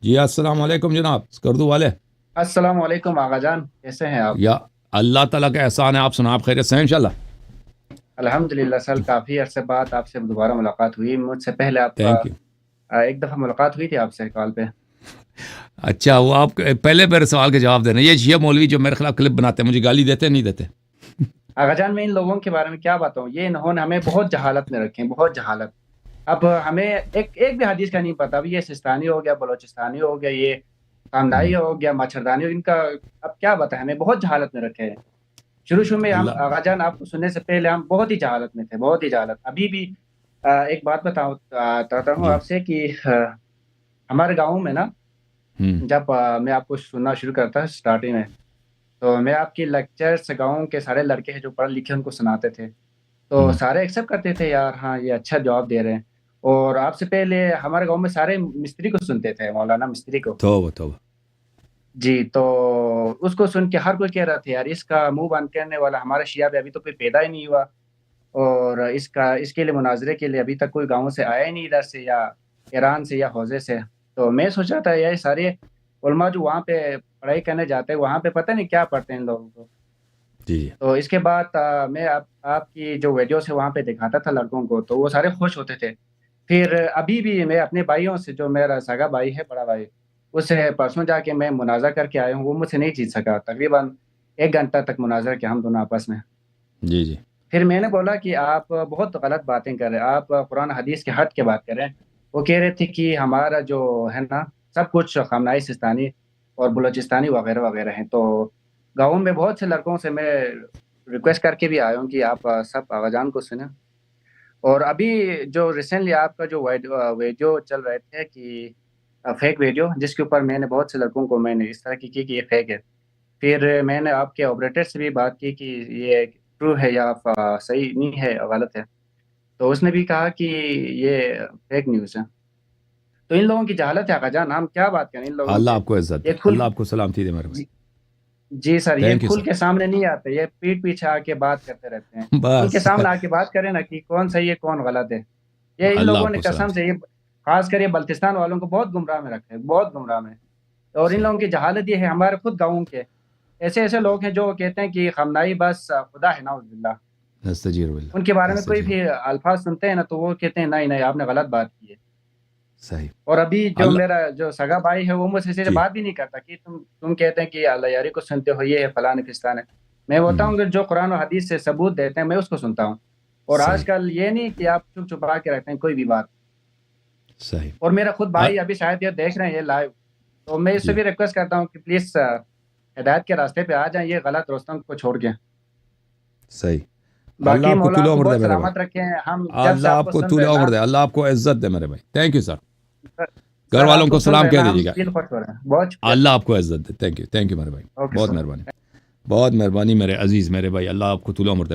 जी अस्सलाम वालेकुम जनाब स्कर्दू वाले। अस्सलाम वालेकुम आगा जान, कैसे हैं आप? या अल्लाह ताला का एहसान है, आप सुना, आप खैरियत से हैं इंशाल्लाह? अल्हम्दुलिल्लाह सर, काफ़ी अरसे बाद आपसे दोबारा मुलाकात हुई। मुझसे पहले आपका थैंक यू। एक दफ़ा मुलाकात हुई थी आपसे कॉल पे। अच्छा वो आप पहले मेरे सवाल के जवाब देना, ये शिया मौलवी जो मेरे खिलाफ क्लिप बनाते हैं मुझे गाली देते नहीं देते? आगा जान, मैं इन लोगों के बारे में क्या बताऊँ, ये इन्होंने हमें बहुत जहालत में रखे हैं, बहुत जहालत। अब हमें एक एक भी हदीस का नहीं पता। अब ये सिस्तानी हो गया, बलोचिस्तानी हो गया, ये कामनाई हम्म, हो गया, मच्छरदानी हो, इनका अब क्या बताएं, हमें बहुत जहालत में रखे हैं। शुरू-शुरू में हम अल्लाह। आगा जान, आपको सुनने से पहले हम बहुत ही जहालत में थे, बहुत ही जहालत। अभी भी एक बात बताता हूँ जी। आपसे कि हमारे गाँव में ना, हम्म। जब मैं आपको सुनना शुरू करता स्टार्टिंग में, तो मैं आपकी लेक्चर्स गाँव के सारे लड़के हैं जो पढ़े-लिखे उनको सुनाते थे। तो हम्म। सारे एक्सेप्ट करते थे, यार हाँ, ये अच्छा जवाब दे रहे हैं। और आपसे पहले हमारे गाँव में सारे मिस्त्री को सुनते थे, मौलाना मिस्त्री को। तौबा तौबा। जी, तो उसको सुन के हर कोई कह रहा था, यार इसका मुँह बंद करने वाला हमारा शिया भी अभी तो कोई पैदा ही नहीं हुआ, और इसके लिए मुनाज़रे के लिए अभी तक कोई गाँव से आया ही नहीं, इधर से या ईरान से या हौज़े से। तो मैं सोचा था, यार सारे उलमा जो वहाँ पे पढ़ाई करने जाते हैं, वहाँ पे पता नहीं क्या पढ़ते हैं इन लोगों को। जी जी। तो इसके बाद मैं आपकी जो वीडियोज़ है वहाँ पे दिखाता था लड़कों को, तो वो सारे खुश होते थे। फिर अभी भी मैं अपने भाइयों से, जो मेरा सगा भाई है, बड़ा भाई, उससे परसों जाके मैं मुनाज़ा करके आया हूँ, वो मुझसे नहीं जीत सका। तकरीबन 1 घंटा तक मुनाज़ा किया हम दोनों आपस में। जी जी। फिर मैंने बोला कि आप बहुत गलत बातें कर रहे हैं, आप कुरान हदीस के हट के बात कर रहे हैं। वो कह रहे थे कि हमारा जो है ना, सब कुछ ख़ामनाई सिस्तानी और बलूचिस्तानी वगैरह-वगैरह हैं। तो गाँव में बहुत से लड़कों से मैं रिक्वेस्ट करके भी आया हूँ कि आप सब आगाज़ान को सुनें। और अभी जो रिसेंटली आपका जो वीडियो चल रहे थे कि फेक वीडियो, जिसके ऊपर मैंने बहुत से लड़कों को मैंने इस तरह की कि ये फेक है। फिर मैंने आपके ऑपरेटर से भी बात की कि ये ट्रू है या सही नहीं है, गलत है। तो उसने भी कहा कि ये फेक न्यूज़ है। तो इन लोगों की जहालत है आकाजान, हम क्या बात करें इन लोगों अल्लाह से। आपको इज्जत ये दे, खुल अल्लाह आपको सलामती दे मेरे भाई। जी, जी सर, ये थैंक यू खुल सर। के सामने नहीं आते, ये पीठ पीछे आके बात करते रहते हैं। खुल के बस। सामने आके बात करें ना कि कौन सही है, कौन गलत है। ये इन अल्लाह लोगों ने आपको कसम सलामती से, दे। ये खासकर ये बल्तिस्तान वालों को बहुत गुमराह में रखा है, बहुत गुमराह में। और इन सही। लोगों की जहालत ये है, हमारे खुद गाँव के ऐसे-ऐसे लोग हैं जो कहते हैं कि खमनाई बस खुदा है, नाउज़ुबिल्लाह। नस्तजीर बिल्लाह। उनके बारे में कोई नस्तजीर। भी अल्फाज़ सुनते हैं ना, तो वो कहते हैं नहीं, नहीं आपने गलत बात की है। सही। और अभी जो अल्लाह। मेरा जो सगा भाई है, वो मुझसे सीधे जी। बात भी नहीं करता कि तुम कहते हैं कि अल्लाह यारी को सुनते हो, ये है फलान-फिस्तान है। मैं बोलता हम्म। हूँ कि जो कुरान और हदीस से सबूत देते हैं, मैं उसको सुनता हूँ। और सही। आजकल ये नहीं कि आप छुप-छुपा के रखते हैं कोई भी बात। सही। और मेरा खुद अ, भाई अभी शायद ये देख रहे हैं ये लाइव, तो मैं इससे जी। भी रिक्वेस्ट करता हूँ कि प्लीज़ हिदायत के रास्ते पे आ जाएँ, ये गलत रुस्तम को छोड़ के। सही। अल्लाह बाकी आपको मौला तूल आपको उम्र दे बहुत मेरे भाई। सलामत रखे हैं, हम जब से अल्लाह आपको आपको सुन तूल रहे हैं उम्र ना, दे, अल्लाह आपको इज्जत दे मेरे भाई। Thank you sir. सर घर सर वालों आपको को सुन सलाम रहे हैं कह ना, हम दीजिएगा। दिल खुश हो रहे हैं। बहुत शुक्रिया अल्लाह सर। आपको इज्जत दे। थैंक यू मेरे भाई। ओके बहुत सर। मेहरबानी। बहुत मेहरबानी मेरे अजीज़ मेरे भाई, अल्लाह आपको तूल उम्र दे।